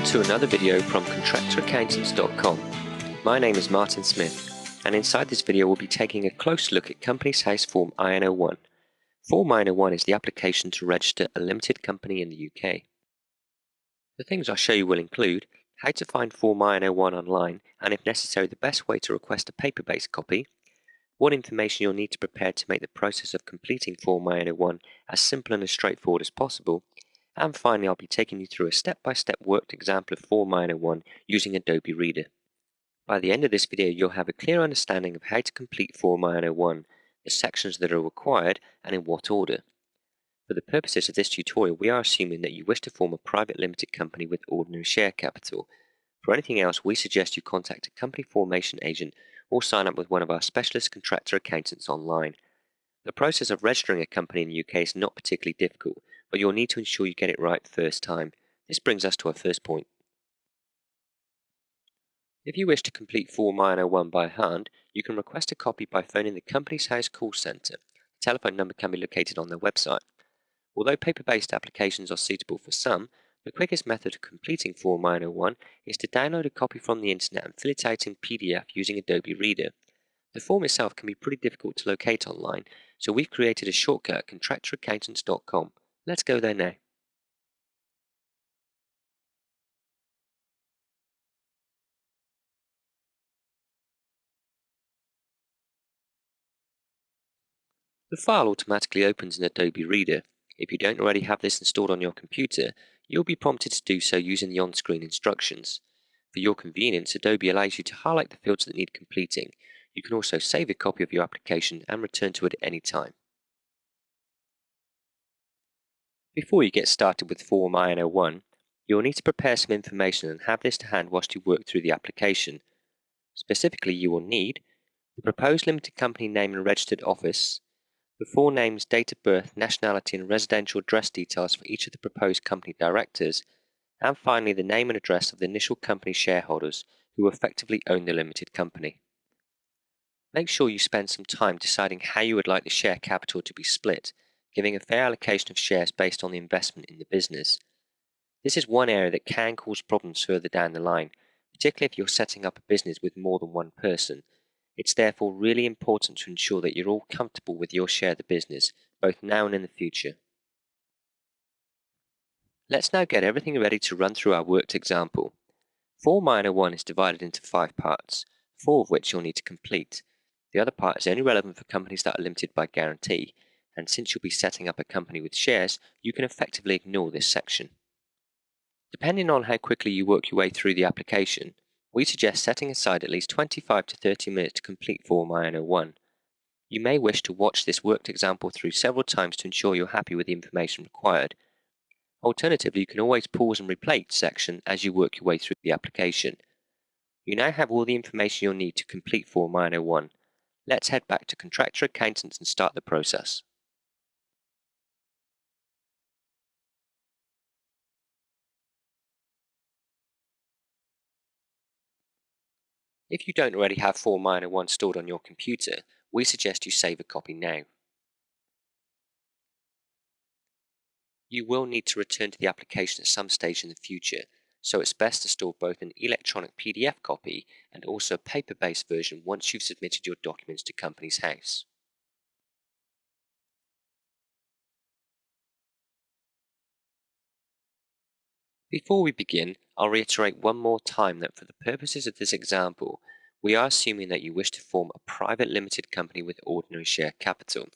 to another video from contractoraccountants.com. My name is Martin Smith, and inside this video we'll be taking a close look at Companies House Form IN01. Form IN01 is the application to register a limited company in the UK. The things I'll show you will include how to find Form IN01 online, and if necessary the best way to request a paper-based copy, what information you'll need to prepare to make the process of completing Form IN01 as simple and as straightforward as possible, and finally I'll be taking you through a step-by-step worked example of Form IN01 using Adobe Reader. By the end of this video you'll have a clear understanding of how to complete Form IN01, the sections that are required and in what order. For the purposes of this tutorial we are assuming that you wish to form a private limited company with ordinary share capital. For anything else we suggest you contact a company formation agent or sign up with one of our specialist contractor accountants online. The process of registering a company in the UK is not particularly difficult, but you'll need to ensure you get it right the first time. This brings us to our first point. If you wish to complete Form IN01 by hand, you can request a copy by phoning the Companies House call centre. The telephone number can be located on their website. Although paper-based applications are suitable for some, the quickest method of completing Form IN01 is to download a copy from the internet and fill it out in PDF using Adobe Reader. The form itself can be pretty difficult to locate online, so we've created a shortcut at contractoraccountants.com. Let's go there now. The file automatically opens in Adobe Reader. If you don't already have this installed on your computer, you'll be prompted to do so using the on-screen instructions. For your convenience, Adobe allows you to highlight the fields that need completing. You can also save a copy of your application and return to it at any time. Before you get started with Form IN01, you'll need to prepare some information and have this to hand whilst you work through the application. Specifically, you will need the proposed limited company name and registered office, the full names, date of birth, nationality and residential address details for each of the proposed company directors, and finally the name and address of the initial company shareholders who effectively own the limited company. Make sure you spend some time deciding how you would like the share capital to be split, giving a fair allocation of shares based on the investment in the business. This is one area that can cause problems further down the line, particularly if you're setting up a business with more than one person. It's therefore really important to ensure that you're all comfortable with your share of the business, both now and in the future. Let's now get everything ready to run through our worked example. Form IN01 is divided into 5 parts, 4 of which you'll need to complete. The other part is only relevant for companies that are limited by guarantee, and since you'll be setting up a company with shares, you can effectively ignore this section. Depending on how quickly you work your way through the application, we suggest setting aside at least 25 to 30 minutes to complete Form IN01. You may wish to watch this worked example through several times to ensure you're happy with the information required. Alternatively, you can always pause and replay each section as you work your way through the application. You now have all the information you'll need to complete Form IN01. Let's head back to Contractor Accountants and start the process. If you don't already have Form IN01 stored on your computer, we suggest you save a copy now. You will need to return to the application at some stage in the future, so it's best to store both an electronic PDF copy and also a paper-based version once you've submitted your documents to Companies House. Before we begin, I'll reiterate one more time that for the purposes of this example, we are assuming that you wish to form a private limited company with ordinary share capital.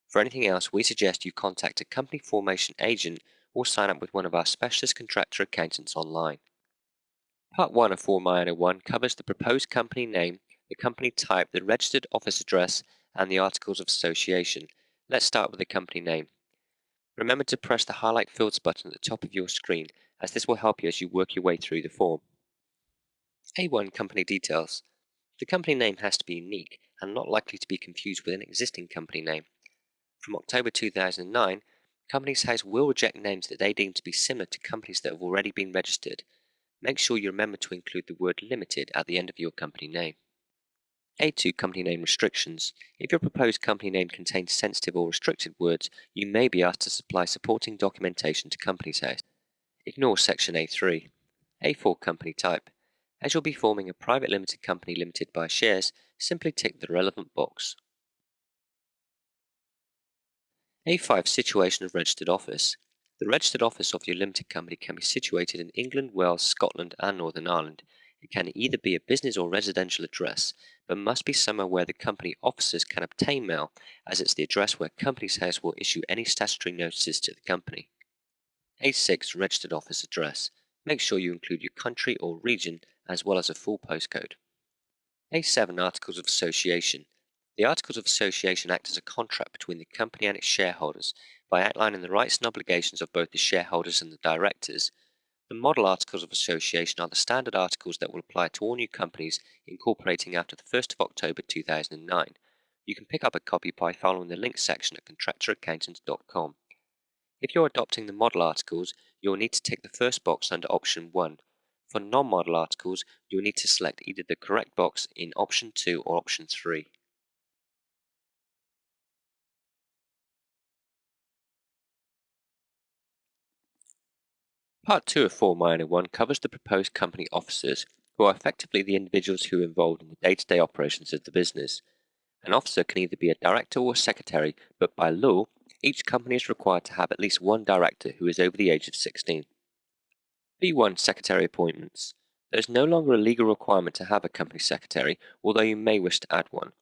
For anything else, we suggest you contact a company formation agent or sign up with one of our specialist contractor accountants online. Part 1 of Form IN01 covers the proposed company name, the company type, the registered office address, and the articles of association. Let's start with the company name. Remember to press the Highlight Fields button at the top of your screen, as this will help you as you work your way through the form. A1 Company Details. The company name has to be unique and not likely to be confused with an existing company name. From October 2009, Companies House will reject names that they deem to be similar to companies that have already been registered. Make sure you remember to include the word limited at the end of your company name. A2 Company Name Restrictions. If your proposed company name contains sensitive or restricted words, you may be asked to supply supporting documentation to Companies House. Ignore section A3. A4 company type. As you'll be forming a private limited company limited by shares, simply tick the relevant box. A5 situation of registered office. The registered office of your limited company can be situated in England, Wales, Scotland and Northern Ireland. It can either be a business or residential address, but must be somewhere where the company officers can obtain mail, as it's the address where Companies House will issue any statutory notices to the company. A6 registered office address. Make sure you include your country or region as well as a full postcode. A7 Articles of Association. The Articles of Association act as a contract between the company and its shareholders by outlining the rights and obligations of both the shareholders and the directors. The Model Articles of Association are the standard articles that will apply to all new companies incorporating after the 1st of October 2009. You can pick up a copy by following the links section at contractoraccountants.com. If you're adopting the Model Articles, you will need to tick the first box under Option 1. For non-model articles, you will need to select either the correct box in Option 2 or Option 3. Part 2 of Form IN01 covers the proposed company officers, who are effectively the individuals who are involved in the day-to-day operations of the business. An officer can either be a director or a secretary, but by law, each company is required to have at least one director who is over the age of 16. B1 Secretary Appointments. There is no longer a legal requirement to have a company secretary, although you may wish to add one.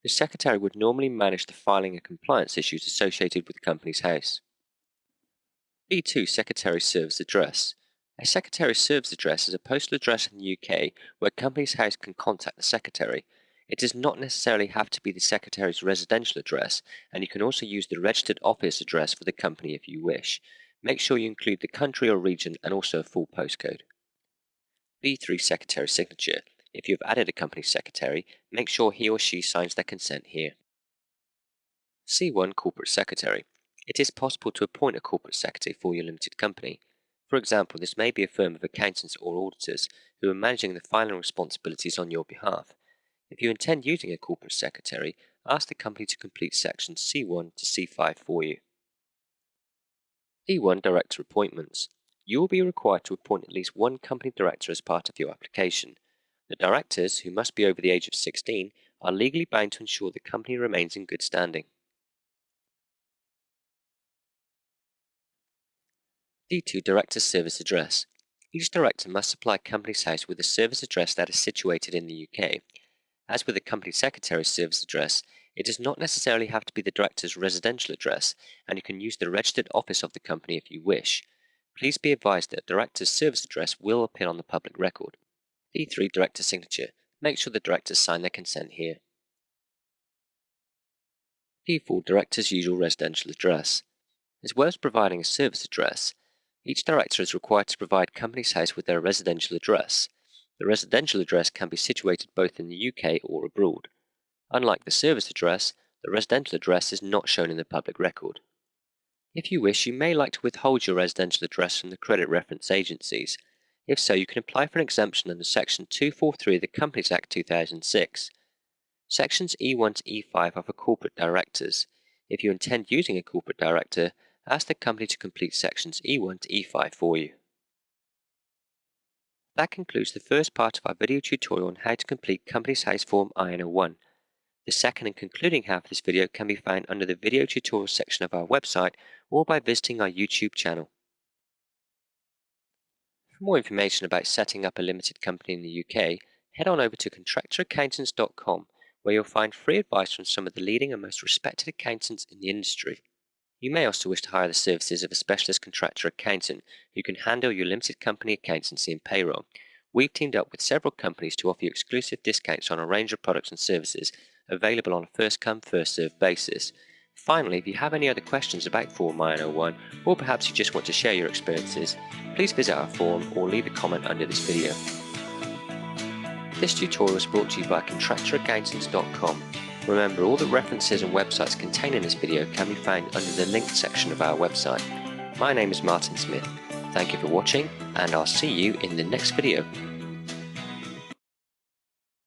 The secretary would normally manage the filing and compliance issues associated with the Companies House. B2 Secretary Service Address. A Secretary Service Address is a postal address in the UK where Companies House can contact the Secretary. It does not necessarily have to be the Secretary's residential address, and you can also use the registered office address for the company if you wish. Make sure you include the country or region and also a full postcode. B3 Secretary Signature. If you have added a company secretary, make sure he or she signs their consent here. C1 Corporate Secretary. It is possible to appoint a corporate secretary for your limited company. For example, this may be a firm of accountants or auditors who are managing the filing responsibilities on your behalf. If you intend using a corporate secretary, ask the company to complete sections C1 to C5 for you. D1 Director Appointments. You will be required to appoint at least one company director as part of your application. The directors, who must be over the age of 16, are legally bound to ensure the company remains in good standing. D2 Director's Service Address. Each director must supply Companies House with a service address that is situated in the UK. As with the Company Secretary's service address, it does not necessarily have to be the director's residential address, and you can use the registered office of the company if you wish. Please be advised that a director's service address will appear on the public record. D3 Director Signature. Make sure the directors sign their consent here. D4 Director's Usual Residential Address. As well as providing a service address, each director is required to provide Companies House with their residential address. The residential address can be situated both in the UK or abroad. Unlike the service address, the residential address is not shown in the public record. If you wish, you may like to withhold your residential address from the credit reference agencies. If so, you can apply for an exemption under Section 243 of the Companies Act 2006. Sections E1 to E5 are for corporate directors. If you intend using a corporate director, ask the company to complete sections E1 to E5 for you. That concludes the first part of our video tutorial on how to complete Companies House Form IN01. The second and concluding half of this video can be found under the video tutorial section of our website or by visiting our YouTube channel. For more information about setting up a limited company in the UK, head on over to contractoraccountants.com, where you'll find free advice from some of the leading and most respected accountants in the industry. You may also wish to hire the services of a specialist contractor accountant who can handle your limited company accountancy and payroll. We've teamed up with several companies to offer you exclusive discounts on a range of products and services available on a first-come, first-served basis. Finally, if you have any other questions about Form IN01, or perhaps you just want to share your experiences, please visit our forum or leave a comment under this video. This tutorial was brought to you by contractoraccountants.com. Remember, all the references and websites contained in this video can be found under the links section of our website. My name is Martin Smith. Thank you for watching, and I'll see you in the next video.